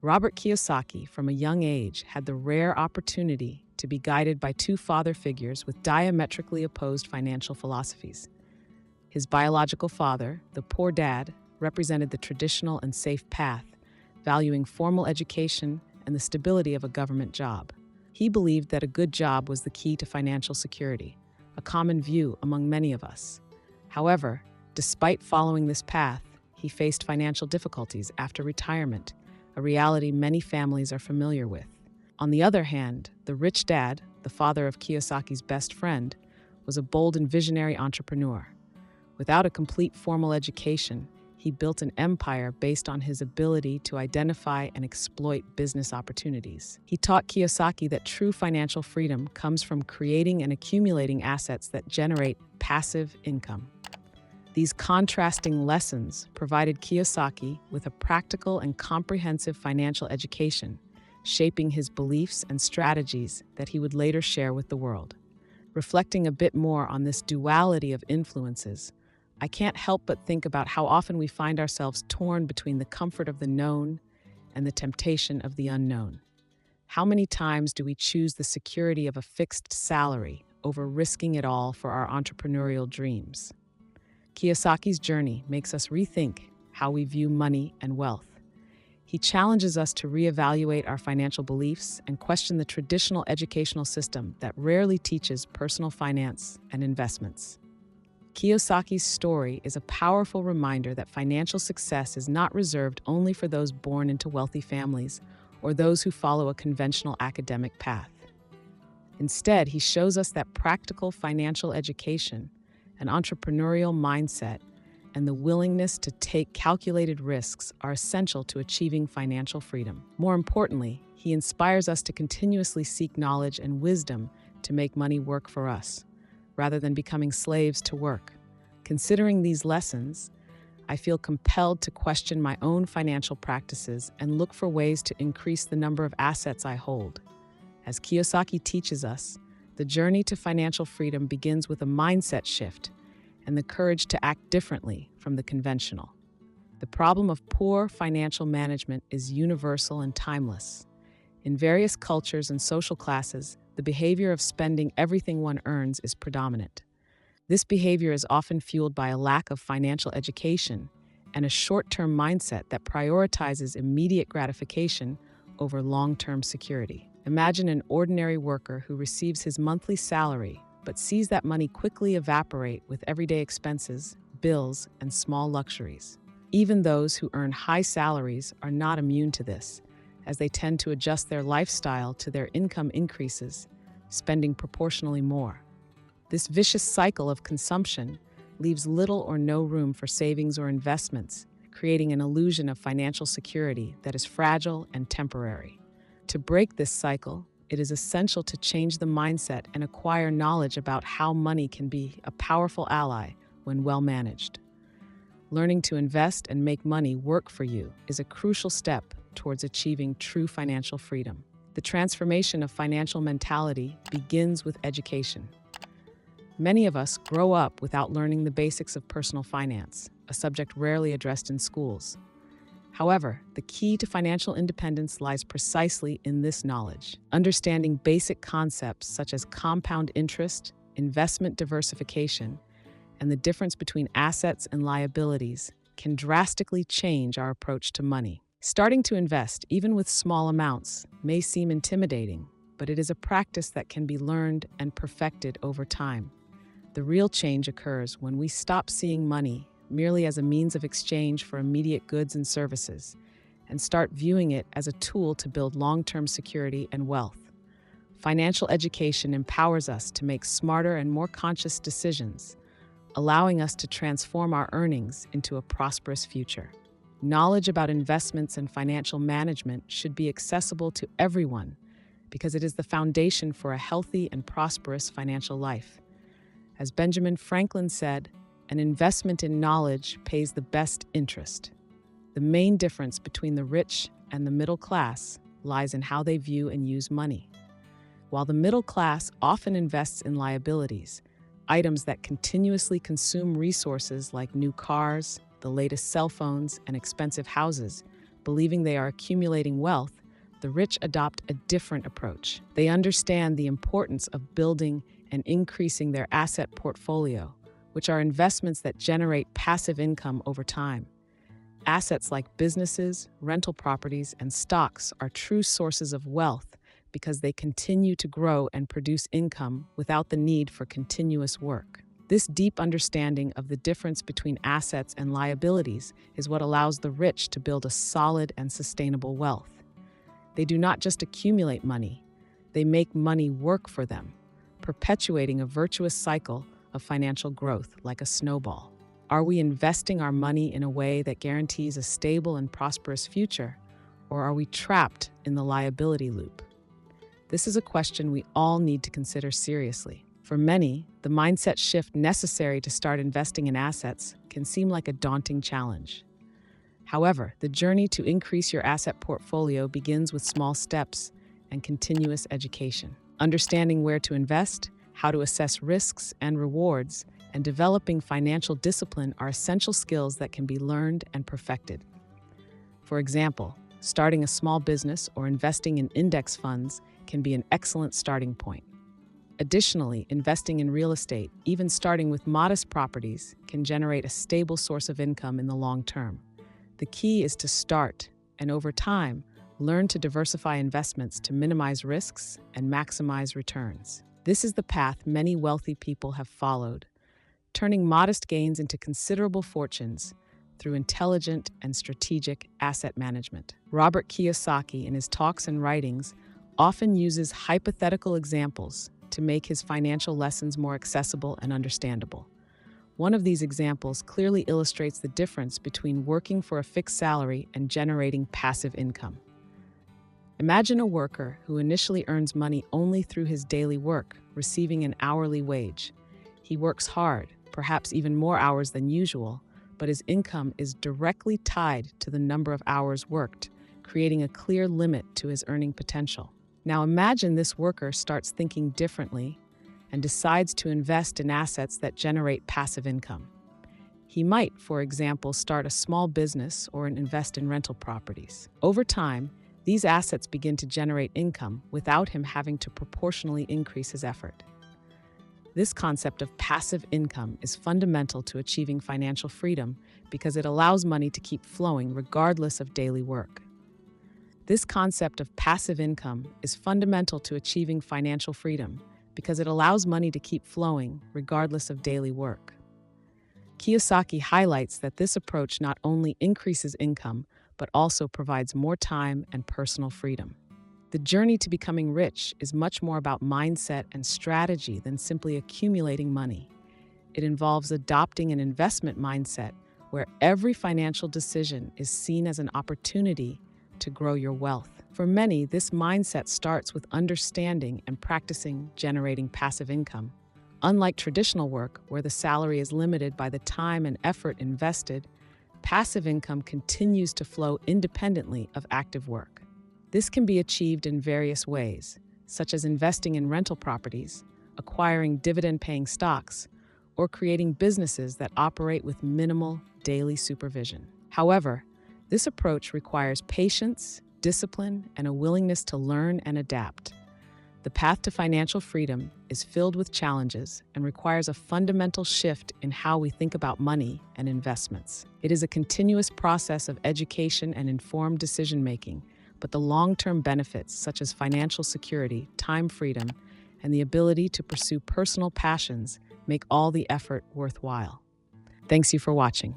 Robert Kiyosaki, from a young age, had the rare opportunity to be guided by two father figures with diametrically opposed financial philosophies. His biological father, the poor dad, represented the traditional and safe path, valuing formal education and the stability of a government job. He believed that a good job was the key to financial security, a common view among many of us. However, despite following this path, he faced financial difficulties after retirement, a reality many families are familiar with. On the other hand, the rich dad, the father of Kiyosaki's best friend, was a bold and visionary entrepreneur. Without a complete formal education, he built an empire based on his ability to identify and exploit business opportunities. He taught Kiyosaki that true financial freedom comes from creating and accumulating assets that generate passive income. These contrasting lessons provided Kiyosaki with a practical and comprehensive financial education, shaping his beliefs and strategies that he would later share with the world. Reflecting a bit more on this duality of influences, I can't help but think about how often we find ourselves torn between the comfort of the known and the temptation of the unknown. How many times do we choose the security of a fixed salary over risking it all for our entrepreneurial dreams? Kiyosaki's journey makes us rethink how we view money and wealth. He challenges us to reevaluate our financial beliefs and question the traditional educational system that rarely teaches personal finance and investments. Kiyosaki's story is a powerful reminder that financial success is not reserved only for those born into wealthy families or those who follow a conventional academic path. Instead, he shows us that practical financial education, an entrepreneurial mindset, and the willingness to take calculated risks are essential to achieving financial freedom. More importantly, he inspires us to continuously seek knowledge and wisdom to make money work for us, rather than becoming slaves to work. Considering these lessons, I feel compelled to question my own financial practices and look for ways to increase the number of assets I hold. As Kiyosaki teaches us, the journey to financial freedom begins with a mindset shift and the courage to act differently from the conventional. The problem of poor financial management is universal and timeless. In various cultures and social classes, the behavior of spending everything one earns is predominant. This behavior is often fueled by a lack of financial education and a short-term mindset that prioritizes immediate gratification over long-term security. Imagine an ordinary worker who receives his monthly salary but sees that money quickly evaporate with everyday expenses, bills, and small luxuries. Even those who earn high salaries are not immune to this, as they tend to adjust their lifestyle to their income increases, spending proportionally more. This vicious cycle of consumption leaves little or no room for savings or investments, creating an illusion of financial security that is fragile and temporary. To break this cycle, it is essential to change the mindset and acquire knowledge about how money can be a powerful ally when well managed. Learning to invest and make money work for you is a crucial step towards achieving true financial freedom. The transformation of financial mentality begins with education. Many of us grow up without learning the basics of personal finance, a subject rarely addressed in schools. However, the key to financial independence lies precisely in this knowledge. Understanding basic concepts such as compound interest, investment diversification, and the difference between assets and liabilities can drastically change our approach to money. Starting to invest, even with small amounts, may seem intimidating, but it is a practice that can be learned and perfected over time. The real change occurs when we stop seeing money merely as a means of exchange for immediate goods and services, and start viewing it as a tool to build long-term security and wealth. Financial education empowers us to make smarter and more conscious decisions, allowing us to transform our earnings into a prosperous future. Knowledge about investments and financial management should be accessible to everyone because it is the foundation for a healthy and prosperous financial life. As Benjamin Franklin said, an investment in knowledge pays the best interest. The main difference between the rich and the middle class lies in how they view and use money. While the middle class often invests in liabilities, items that continuously consume resources like new cars, the latest cell phones, and expensive houses, believing they are accumulating wealth, the rich adopt a different approach. They understand the importance of building and increasing their asset portfolio, which are investments that generate passive income over time. Assets like businesses, rental properties, and stocks are true sources of wealth because they continue to grow and produce income without the need for continuous work. This deep understanding of the difference between assets and liabilities is what allows the rich to build a solid and sustainable wealth. They do not just accumulate money, they make money work for them, perpetuating a virtuous cycle of financial growth like a snowball. Are we investing our money in a way that guarantees a stable and prosperous future, or are we trapped in the liability loop? This is a question we all need to consider seriously. For many, the mindset shift necessary to start investing in assets can seem like a daunting challenge. However, the journey to increase your asset portfolio begins with small steps and continuous education. Understanding where to invest, how to assess risks and rewards, and developing financial discipline are essential skills that can be learned and perfected. For example, starting a small business or investing in index funds can be an excellent starting point. Additionally, investing in real estate, even starting with modest properties, can generate a stable source of income in the long term. The key is to start, and over time, learn to diversify investments to minimize risks and maximize returns. This is the path many wealthy people have followed, turning modest gains into considerable fortunes through intelligent and strategic asset management. Robert Kiyosaki, in his talks and writings, often uses hypothetical examples to make his financial lessons more accessible and understandable. One of these examples clearly illustrates the difference between working for a fixed salary and generating passive income. Imagine a worker who initially earns money only through his daily work, receiving an hourly wage. He works hard, perhaps even more hours than usual, but his income is directly tied to the number of hours worked, creating a clear limit to his earning potential. Now imagine this worker starts thinking differently and decides to invest in assets that generate passive income. He might, for example, start a small business or invest in rental properties. Over time, these assets begin to generate income without him having to proportionally increase his effort. This concept of passive income is fundamental to achieving financial freedom because it allows money to keep flowing regardless of daily work. This concept of passive income is fundamental to achieving financial freedom because it allows money to keep flowing regardless of daily work. Kiyosaki highlights that this approach not only increases income, but also provides more time and personal freedom. The journey to becoming rich is much more about mindset and strategy than simply accumulating money. It involves adopting an investment mindset where every financial decision is seen as an opportunity to grow your wealth. For many, this mindset starts with understanding and practicing generating passive income. Unlike traditional work, where the salary is limited by the time and effort invested, passive income continues to flow independently of active work. This can be achieved in various ways, such as investing in rental properties, acquiring dividend-paying stocks, or creating businesses that operate with minimal daily supervision. However, this approach requires patience, discipline, and a willingness to learn and adapt. The path to financial freedom is filled with challenges and requires a fundamental shift in how we think about money and investments. It is a continuous process of education and informed decision-making, but the long-term benefits, such as financial security, time freedom, and the ability to pursue personal passions, make all the effort worthwhile. Thanks you for watching.